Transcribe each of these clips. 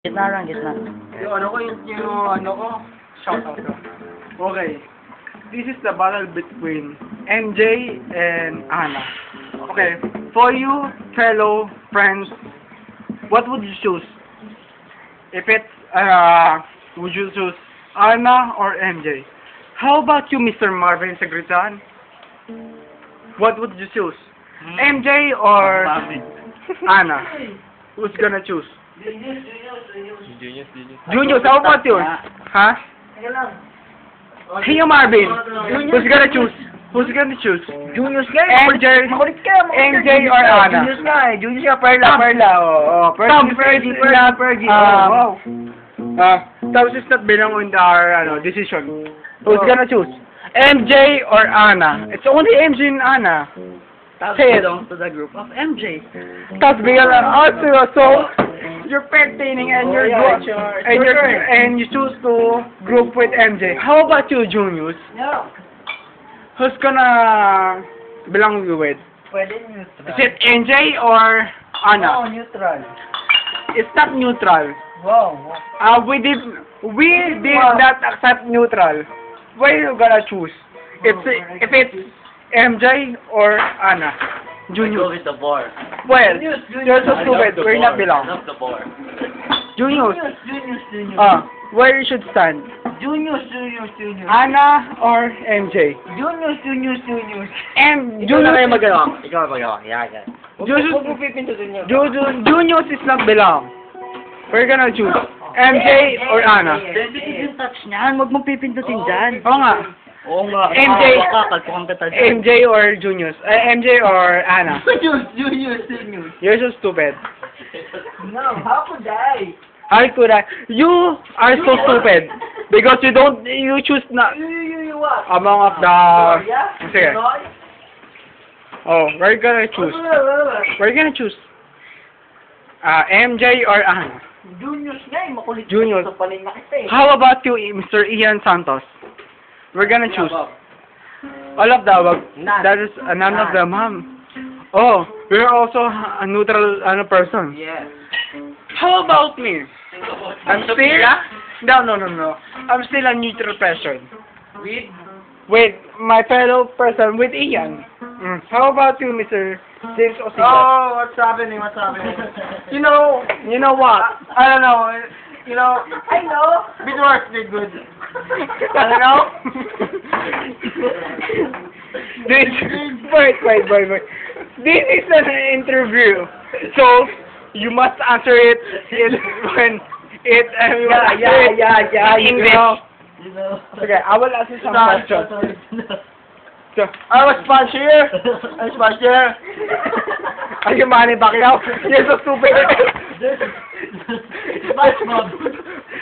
Gitna lang, gitna. Yung ano ko, yung ano ko, shout out ko. Okay. This is the battle between MJ and Anna. Okay. For you, fellow friends, what would you choose? If it's, would you choose Anna or MJ? How about you, Mr. Marvin Sagritan? What would you choose? MJ or Anna? Who's gonna choose? Junius, how about you? Huh? Hey, you Marvin. Who's gonna choose? Who's gonna choose? Junius nga MJ, Makulit ka, MJ or Anna? Junius nga Junius nga, Perla. Oh, Fergie. Wow. Tapos is not belong in our decision. Who's gonna choose? MJ or Anna? It's only MJ and Anna. Say it. Belongs to the group of MJ. Tapos bigyan lang also, so you're pertaining and you're and you choose to group with MJ. How about you, Junius? Yeah. Who's gonna belong you with? Pwede neutral. Is it MJ or Anna? Neutral. It's not neutral. Wow. We did not accept neutral. Why you gonna choose? If it's MJ or Anna? Junius. Go with the bar. Well, Junius. you're so stupid. We're not belong. I love the bar. Junius. Junius. Where you should stand? Junius. Anna or MJ? Junius. And Ikaw na kayo Junius. magawa. Ikaw magawa. Yan. Junius. Huwag mo pipindutin yun. Junius is not belong. We're gonna choose MJ or Anna. Yung touch niyan, huwag mo pipindutin dyan. Oo nga. Oo nga. MJ. Kakalpukan kita dyan. MJ or Junius? MJ or Anna? Junius. You're so stupid. No, how could I? How could I? You are so stupid because you choose not You what? among of the. Sige. Oh, we're gonna choose. We're gonna choose. MJ or Anna? Junius nga eh, makulit Junius. sa paling na kita eh. How about you, Mr. Ian Santos? We're gonna choose. All of the above. None. That is none of them, ma'am. Oh, we're also a neutral person. Yes. How about me? I'm still no. I'm still a neutral person. With my fellow person, with Ian. How about you, Mr. James Osiga? Oh, what's happening? You know what? I don't know. I know. Bitworks did good. I don't know. Wait. This is an interview, so you must answer it when it. Yeah. In English. Okay, I will ask you some questions. So, I was sponge here. Are you Manny Pacquiao? You're so stupid.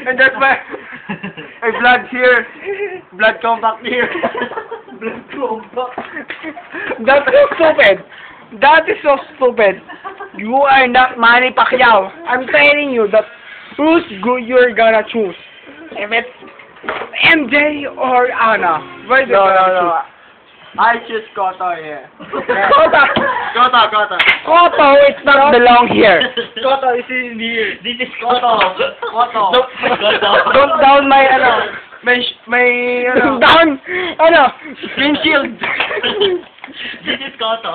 And that's why blood here. Blood compact here. That's so stupid. That is so stupid. You are not Manny Pacquiao. I'm telling you that who's good you're gonna choose. If it's MJ or Anna. Where is it gonna choose? I choose Koto here. Koto, it's not belong here. Koto is in here. This is Koto. Don't down my down windshield. This is Koto.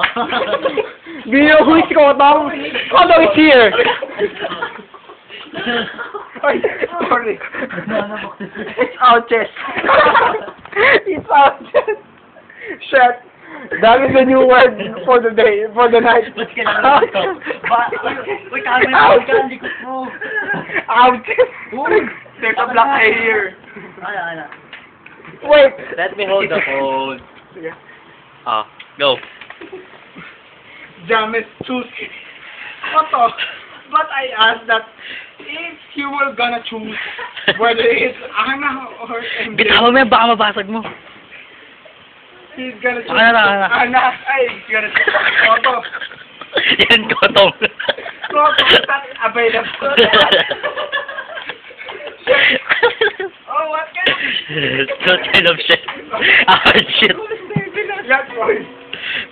Do you know who is Koto? Koto is here. Ay, sorry. It's ouches. It's ouches. Shit. That is a new word for the day, for the night. Ba't kailangan ito? Uy, camera mo, likod mo. Ouches. There's a black eye here. Ano. Wait. Let me hold the phone. Sige. Go. James choose Koto. But I asked that if you were gonna choose whether it's Anna or MJ, Bitawan mo yan, baka mabasag mo. he's gonna choose Anna. Anna. Ay, he's gonna choose Koto. Yan, Koto. Koto is not available. Oh, what kind of What kind of shit? Shit. That boy.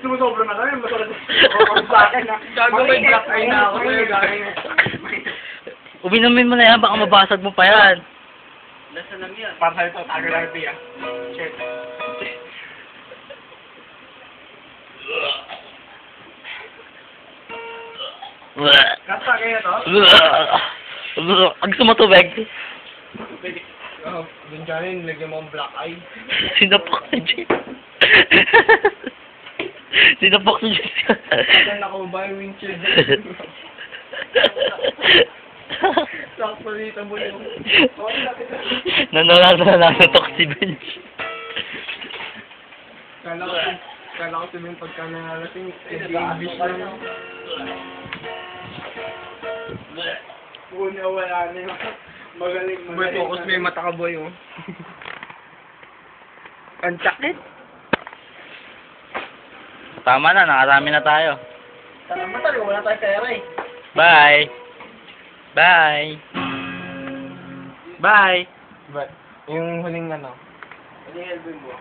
Sumusobra na kami. Masarap sa akin na. Gagawin black eye na ako. Uminumin mo na yan, baka mabasag mo pa yan. Lasa lang yan. Para sa'yo ito, tago lang ito yan. Shit. Kasta kayo to? Ang gusto mo tubig? Pwede. Oh, dun ka rin, lagyan mo ang black eye. Sinapok si Jess. Sinapok si Jess. Saan nakuha yung windshield? Sakto dito mo yung... Nananatok si Bench. Kala ko sabihin pagka nangalasing, English lang. Una, wala na yun. Magaling. Boy, focus mo yung mata ka, boy, oh. Ang sakit. Tama na, nakarami na tayo. Salamat tayo, wala tayo pera eh. Bye. Bye. Bye. But, yung huling ano? Huling album mo?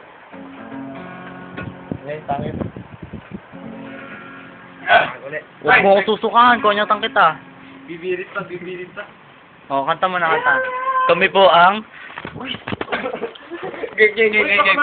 Ngayon, tangin. Ulit. Huwag mo ako susukahan, konyatang kita. Bibirit pa. O, kanta mo na kanta. Kami po ang... Gag.